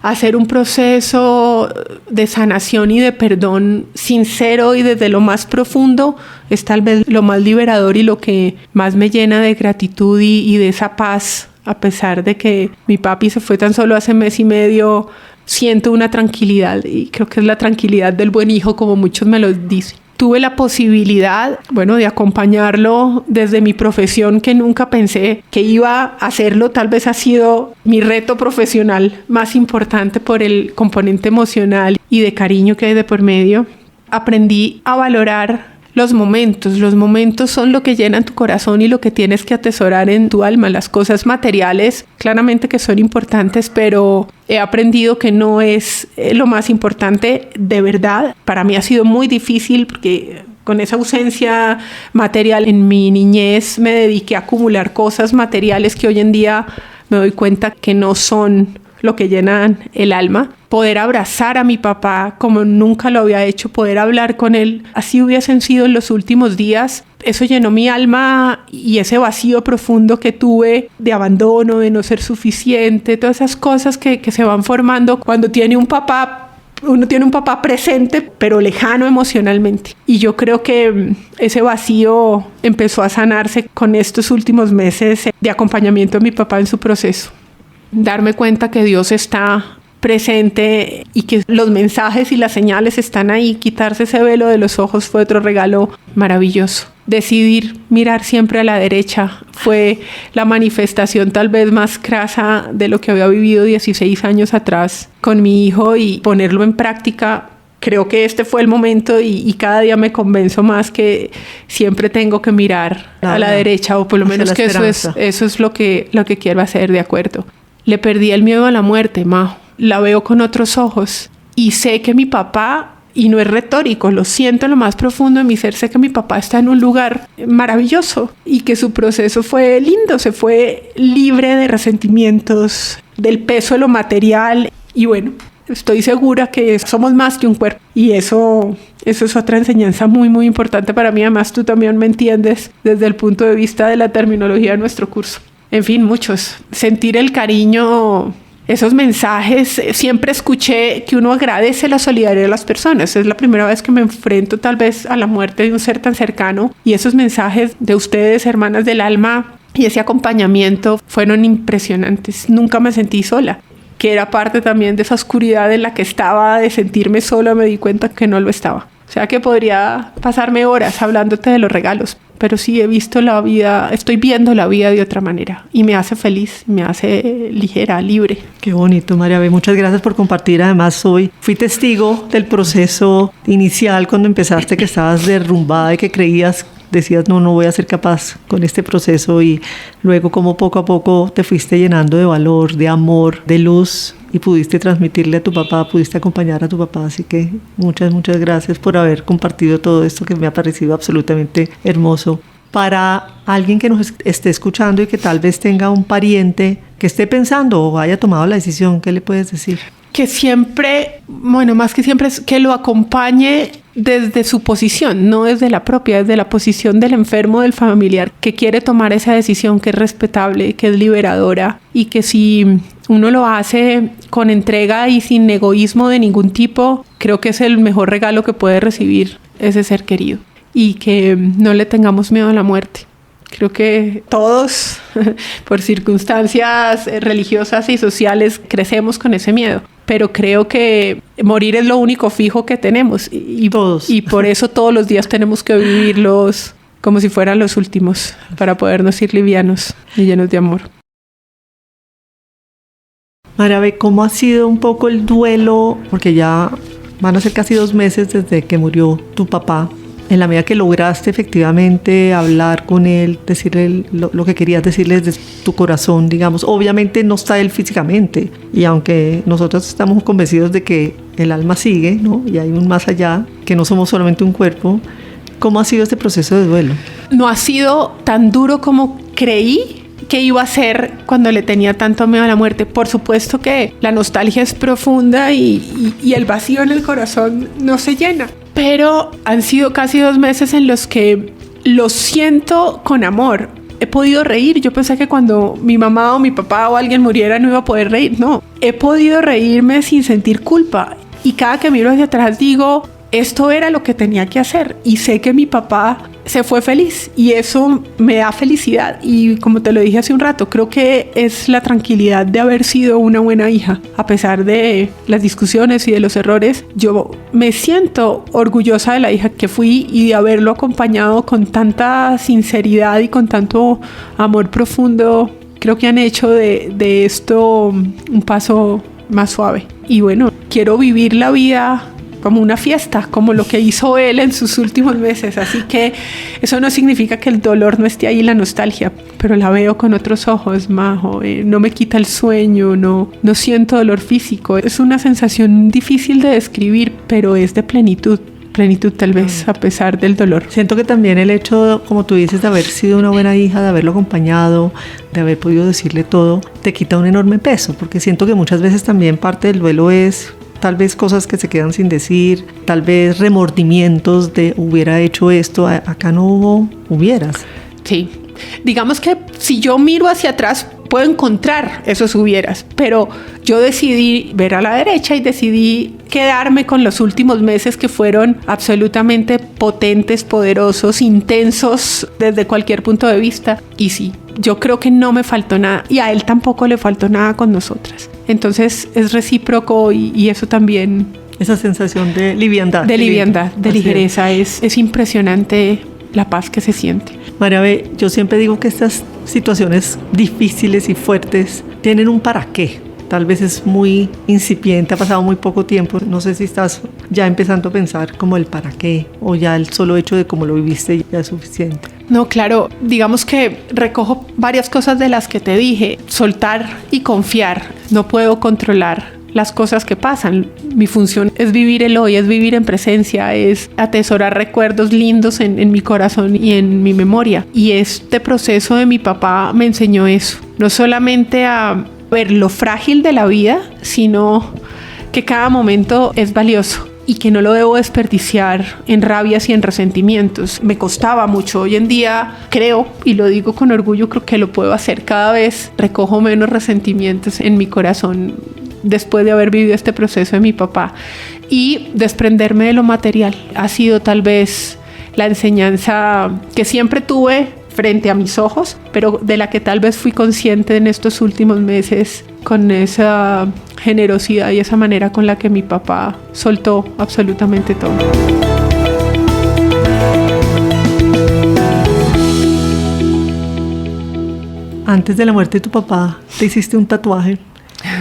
hacer un proceso de sanación y de perdón sincero y desde lo más profundo es tal vez lo más liberador y lo que más me llena de gratitud y de esa paz. A pesar de que mi papi se fue tan solo hace mes y medio, siento una tranquilidad, y creo que es la tranquilidad del buen hijo, como muchos me lo dicen. Tuve la posibilidad, de acompañarlo desde mi profesión, que nunca pensé que iba a hacerlo. Tal vez ha sido mi reto profesional más importante por el componente emocional y de cariño que hay de por medio. Aprendí a valorar los momentos. Los momentos son lo que llenan tu corazón y lo que tienes que atesorar en tu alma. Las cosas materiales, claramente que son importantes, pero he aprendido que no es lo más importante de verdad. Para mí ha sido muy difícil porque con esa ausencia material en mi niñez me dediqué a acumular cosas materiales que hoy en día me doy cuenta que no son lo que llenan el alma. Poder abrazar a mi papá como nunca lo había hecho, poder hablar con él, así hubiesen sido en los últimos días. Eso llenó mi alma y ese vacío profundo que tuve de abandono, de no ser suficiente, todas esas cosas que se van formando cuando tiene un papá. Uno tiene un papá presente, pero lejano emocionalmente. Y yo creo que ese vacío empezó a sanarse con estos últimos meses de acompañamiento de mi papá en su proceso. Darme cuenta que Dios está presente y que los mensajes y las señales están ahí. Quitarse ese velo de los ojos fue otro regalo maravilloso. Decidir mirar siempre a la derecha fue la manifestación tal vez más crasa de lo que había vivido 16 años atrás con mi hijo, y ponerlo en práctica. Creo que este fue el momento y cada día me convenzo más que siempre tengo que mirar a la derecha, o por lo menos que eso es lo que quiero hacer, de acuerdo. Le perdí el miedo a la muerte, Majo. La veo con otros ojos y sé que mi papá, y no es retórico, lo siento en lo más profundo de mi ser, sé que mi papá está en un lugar maravilloso y que su proceso fue lindo, se fue libre de resentimientos, del peso de lo material, y bueno, estoy segura que somos más que un cuerpo, y eso es otra enseñanza muy muy importante para mí. Además, tú también me entiendes desde el punto de vista de la terminología de nuestro curso. En fin, muchos. Sentir el cariño, esos mensajes. Siempre escuché que uno agradece la solidaridad de las personas. Es la primera vez que me enfrento tal vez a la muerte de un ser tan cercano, y esos mensajes de ustedes, hermanas del alma, y ese acompañamiento fueron impresionantes. Nunca me sentí sola, que era parte también de esa oscuridad en la que estaba, de sentirme sola. Me di cuenta que no lo estaba. O sea que podría pasarme horas hablándote de los regalos, pero sí he visto la vida, estoy viendo la vida de otra manera, y me hace feliz, me hace ligera, libre. Qué bonito, María B. Muchas gracias por compartir. Además, hoy fui testigo del proceso inicial cuando empezaste, que estabas derrumbada y que decías, no voy a ser capaz con este proceso, y luego como poco a poco te fuiste llenando de valor, de amor, de luz, y pudiste transmitirle a tu papá, pudiste acompañar a tu papá. Así que muchas gracias por haber compartido todo esto, que me ha parecido absolutamente hermoso. Para alguien que nos esté escuchando y que tal vez tenga un pariente que esté pensando o haya tomado la decisión, ¿qué le puedes decir? Que siempre, bueno, más que siempre, es que lo acompañe desde su posición, no desde la propia, desde la posición del enfermo, del familiar, que quiere tomar esa decisión, que es respetable, que es liberadora, y que si uno lo hace con entrega y sin egoísmo de ningún tipo, creo que es el mejor regalo que puede recibir ese ser querido, y que no le tengamos miedo a la muerte. Creo que todos, por circunstancias religiosas y sociales, crecemos con ese miedo. Pero creo que morir es lo único fijo que tenemos. Y por eso todos los días tenemos que vivirlos como si fueran los últimos, para podernos ir livianos y llenos de amor. María B., ¿cómo ha sido un poco el duelo? Porque ya van a ser casi 2 meses desde que murió tu papá. En la medida que lograste efectivamente hablar con él, decirle lo que querías decirle desde tu corazón, digamos, obviamente no está él físicamente, y aunque nosotros estamos convencidos de que el alma sigue, ¿no?, y hay un más allá, que no somos solamente un cuerpo, ¿cómo ha sido este proceso de duelo? No ha sido tan duro como creí que iba a ser cuando le tenía tanto miedo a la muerte. Por supuesto que la nostalgia es profunda y el vacío en el corazón no se llena. Pero han sido casi 2 meses en los que lo siento con amor. He podido reír. Yo pensé que cuando mi mamá o mi papá o alguien muriera no iba a poder reír. No, he podido reírme sin sentir culpa. Y cada que miro hacia atrás digo, esto era lo que tenía que hacer. Y sé que mi papá se fue feliz, y eso me da felicidad. Y como te lo dije hace un rato, creo que es la tranquilidad de haber sido una buena hija. A pesar de las discusiones y de los errores, yo me siento orgullosa de la hija que fui y de haberlo acompañado con tanta sinceridad y con tanto amor profundo. Creo que han hecho de esto un paso más suave. Y bueno, quiero vivir la vida como una fiesta, como lo que hizo él en sus últimos meses. Así que eso no significa que el dolor no esté ahí, la nostalgia, pero la veo con otros ojos, Majo. No me quita el sueño, no siento dolor físico. Es una sensación difícil de describir, pero es de plenitud. plenitud tal vez, a pesar del dolor. Siento que también el hecho, como tú dices, de haber sido una buena hija, de haberlo acompañado, de haber podido decirle todo, te quita un enorme peso, porque siento que muchas veces también parte del duelo es tal vez cosas que se quedan sin decir, tal vez remordimientos de hubiera hecho esto, acá no hubo hubieras. Sí, digamos que si yo miro hacia atrás puedo encontrar esos hubieras, pero yo decidí ver a la derecha y decidí quedarme con los últimos meses que fueron absolutamente potentes, poderosos, intensos desde cualquier punto de vista. Y sí, yo creo que no me faltó nada y a él tampoco le faltó nada con nosotras. Entonces es recíproco y eso también... Esa sensación de liviandad. De liviandad, de ligereza, es impresionante la paz que se siente. María B., yo siempre digo que estas situaciones difíciles y fuertes tienen un para qué. Tal vez es muy incipiente, ha pasado muy poco tiempo. No sé si estás ya empezando a pensar como el para qué o ya el solo hecho de cómo lo viviste ya es suficiente. No, claro, digamos que recojo varias cosas de las que te dije. Soltar y confiar. No puedo controlar las cosas que pasan. Mi función es vivir el hoy, es vivir en presencia, es atesorar recuerdos lindos en mi corazón y en mi memoria. Y este proceso de mi papá me enseñó eso. No solamente a ver lo frágil de la vida, sino que cada momento es valioso y que no lo debo desperdiciar en rabias y en resentimientos. Me costaba mucho. Hoy en día creo, y lo digo con orgullo, creo que lo puedo hacer. Cada vez recojo menos resentimientos en mi corazón después de haber vivido este proceso de mi papá, y desprenderme de lo material ha sido tal vez la enseñanza que siempre tuve frente a mis ojos, pero de la que tal vez fui consciente en estos últimos meses con esa generosidad y esa manera con la que mi papá soltó absolutamente todo. Antes de la muerte de tu papá, te hiciste un tatuaje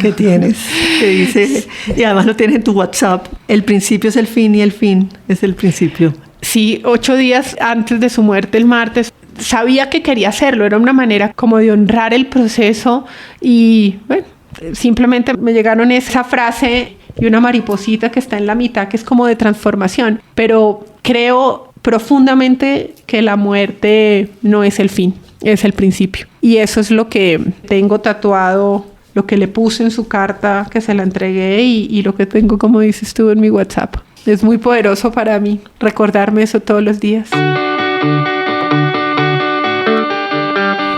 que tienes, que dice, y además lo tienes en tu WhatsApp, el principio es el fin y el fin es el principio. Sí, 8 días antes de su muerte, el martes, sabía que quería hacerlo, era una manera como de honrar el proceso y bueno, simplemente me llegaron esa frase y una mariposita que está en la mitad que es como de transformación, pero creo profundamente que la muerte no es el fin, es el principio, y eso es lo que tengo tatuado, lo que le puse en su carta que se la entregué y lo que tengo, como dices tú, en mi WhatsApp. Es muy poderoso para mí recordarme eso todos los días.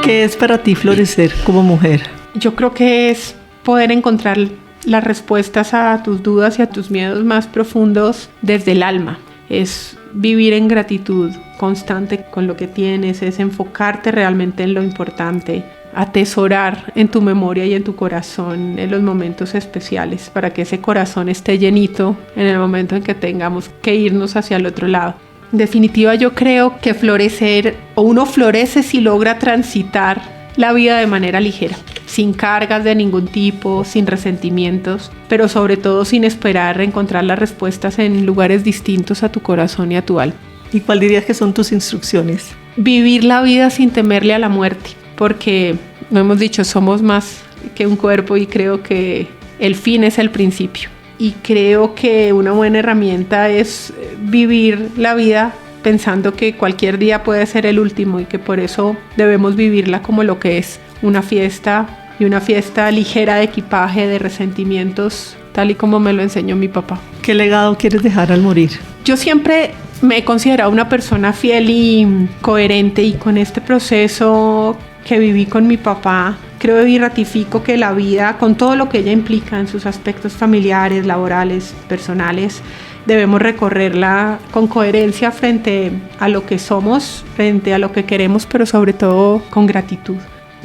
¿Qué es para ti florecer como mujer? Yo creo que es poder encontrar las respuestas a tus dudas y a tus miedos más profundos desde el alma. Es vivir en gratitud constante con lo que tienes, es enfocarte realmente en lo importante, atesorar en tu memoria y en tu corazón en los momentos especiales para que ese corazón esté llenito en el momento en que tengamos que irnos hacia el otro lado. En definitiva, yo creo que florecer, o uno florece si logra transitar la vida de manera ligera, sin cargas de ningún tipo, sin resentimientos, pero sobre todo sin esperar encontrar las respuestas en lugares distintos a tu corazón y a tu alma. ¿Y cuál dirías que son tus instrucciones? Vivir la vida sin temerle a la muerte, porque, lo hemos dicho, somos más que un cuerpo y creo que el fin es el principio. Y creo que una buena herramienta es vivir la vida pensando que cualquier día puede ser el último y que por eso debemos vivirla como lo que es, una fiesta, y una fiesta ligera de equipaje, de resentimientos, tal y como me lo enseñó mi papá. ¿Qué legado quieres dejar al morir? Yo siempre me he considerado una persona fiel y coherente, y con este proceso que viví con mi papá, creo y ratifico que la vida, con todo lo que ella implica en sus aspectos familiares, laborales, personales, debemos recorrerla con coherencia frente a lo que somos, frente a lo que queremos, pero sobre todo con gratitud.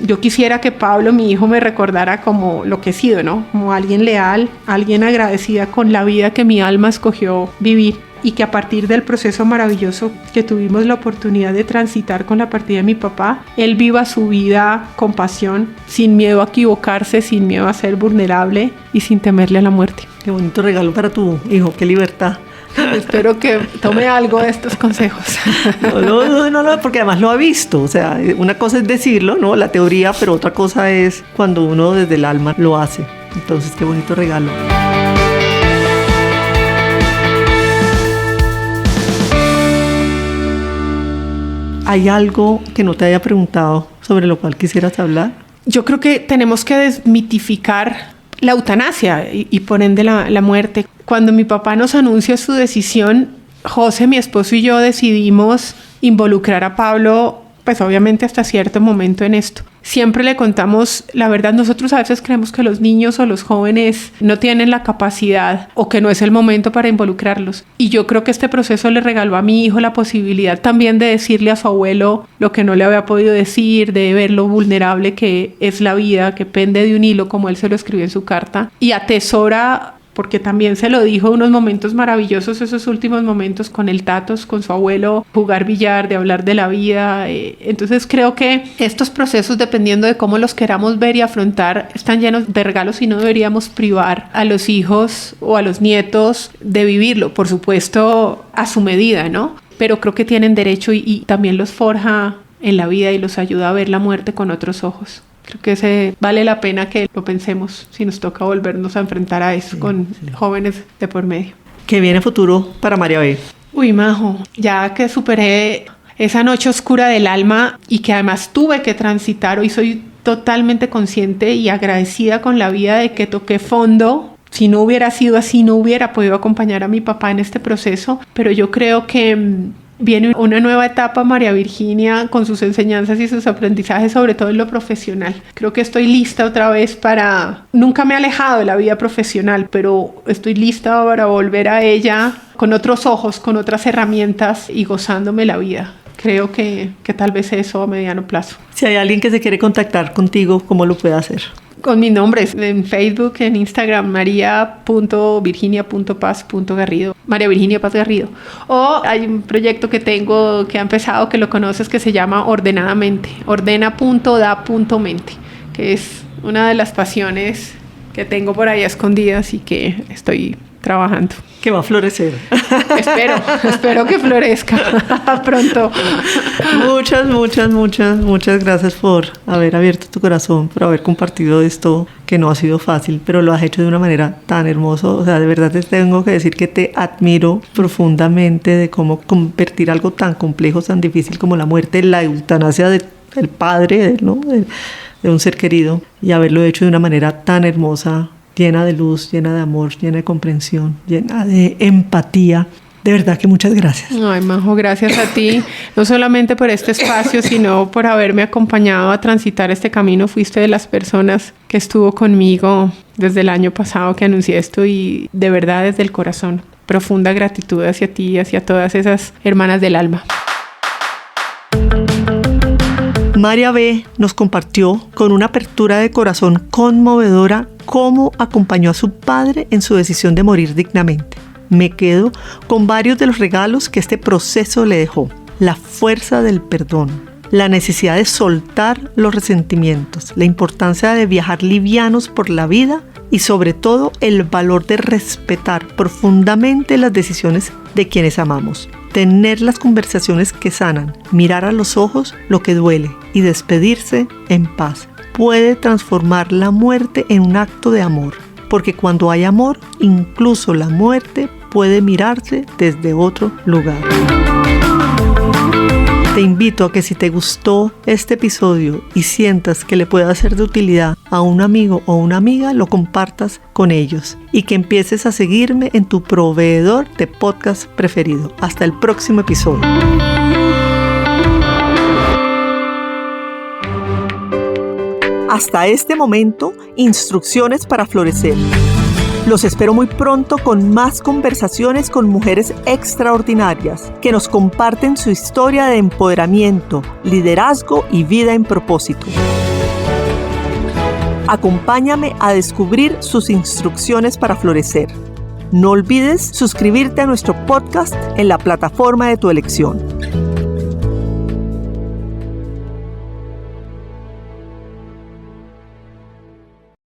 Yo quisiera que Pablo, mi hijo, me recordara como lo que he sido, ¿no? Como alguien leal, alguien agradecida con la vida que mi alma escogió vivir, y que a partir del proceso maravilloso que tuvimos la oportunidad de transitar con la partida de mi papá, él viva su vida con pasión, sin miedo a equivocarse, sin miedo a ser vulnerable y sin temerle a la muerte. Qué bonito regalo para tu hijo, qué libertad. Espero que tome algo de estos consejos. No, porque además lo ha visto. O sea, una cosa es decirlo, ¿no? La teoría, pero otra cosa es cuando uno desde el alma lo hace. Entonces, qué bonito regalo. ¿Hay algo que no te haya preguntado sobre lo cual quisieras hablar? Yo creo que tenemos que desmitificar la eutanasia y por ende la muerte. Cuando mi papá nos anuncia su decisión, José, mi esposo y yo decidimos involucrar a Pablo, pues obviamente hasta cierto momento en esto. Siempre le contamos la verdad. Nosotros a veces creemos que los niños o los jóvenes no tienen la capacidad o que no es el momento para involucrarlos. Y yo creo que este proceso le regaló a mi hijo la posibilidad también de decirle a su abuelo lo que no le había podido decir, de ver lo vulnerable que es la vida, que pende de un hilo, como él se lo escribió en su carta, y atesora, porque también se lo dijo, unos momentos maravillosos, esos últimos momentos con el Tatos, con su abuelo, jugar billar, de hablar de la vida. Entonces creo que estos procesos, dependiendo de cómo los queramos ver y afrontar, están llenos de regalos y no deberíamos privar a los hijos o a los nietos de vivirlo, por supuesto, a su medida, ¿no? Pero creo que tienen derecho y también los forja en la vida y los ayuda a ver la muerte con otros ojos. Creo que vale la pena que lo pensemos si nos toca volvernos a enfrentar a eso con jóvenes de por medio. ¿Qué viene futuro para María B? Uy, Majo, ya que superé esa noche oscura del alma y que además tuve que transitar, hoy soy totalmente consciente y agradecida con la vida de que toqué fondo. Si no hubiera sido así, no hubiera podido acompañar a mi papá en este proceso, pero yo creo que viene una nueva etapa, María Virginia, con sus enseñanzas y sus aprendizajes, sobre todo en lo profesional. Creo que estoy lista otra vez nunca me he alejado de la vida profesional, pero estoy lista para volver a ella con otros ojos, con otras herramientas y gozándome la vida. Creo que tal vez eso a mediano plazo. Si hay alguien que se quiere contactar contigo, ¿cómo lo puede hacer? Con mis nombres, en Facebook, en Instagram, maria.virginia.paz.garrido, María Virginia Paz Garrido. O hay un proyecto que tengo, que ha empezado, que lo conoces, que se llama Ordenadamente, ordena.da.mente, que es una de las pasiones que tengo por ahí escondidas y que estoy trabajando. Que va a florecer. Espero que florezca pronto. Muchas gracias por haber abierto tu corazón, por haber compartido esto que no ha sido fácil, pero lo has hecho de una manera tan hermosa. O sea, de verdad te tengo que decir que te admiro profundamente de cómo convertir algo tan complejo, tan difícil como la muerte, la eutanasia del padre, ¿no? de un ser querido, y haberlo hecho de una manera tan hermosa, llena de luz, llena de amor, llena de comprensión, llena de empatía. De verdad que muchas gracias. Ay, Majo, gracias a ti, no solamente por este espacio, sino por haberme acompañado a transitar este camino. Fuiste de las personas que estuvo conmigo desde el año pasado que anuncié esto, y de verdad desde el corazón, profunda gratitud hacia ti y hacia todas esas hermanas del alma. María B. nos compartió con una apertura de corazón conmovedora cómo acompañó a su padre en su decisión de morir dignamente. Me quedo con varios de los regalos que este proceso le dejó: la fuerza del perdón, la necesidad de soltar los resentimientos, la importancia de viajar livianos por la vida y sobre todo el valor de respetar profundamente las decisiones de quienes amamos. Tener las conversaciones que sanan, mirar a los ojos lo que duele y despedirse en paz. Puede transformar la muerte en un acto de amor, porque cuando hay amor, incluso la muerte puede mirarse desde otro lugar. Te invito a que si te gustó este episodio y sientas que le puede ser de utilidad a un amigo o una amiga, lo compartas con ellos y que empieces a seguirme en tu proveedor de podcast preferido. Hasta el próximo episodio. Hasta este momento, instrucciones para florecer. Los espero muy pronto con más conversaciones con mujeres extraordinarias que nos comparten su historia de empoderamiento, liderazgo y vida en propósito. Acompáñame a descubrir sus instrucciones para florecer. No olvides suscribirte a nuestro podcast en la plataforma de tu elección.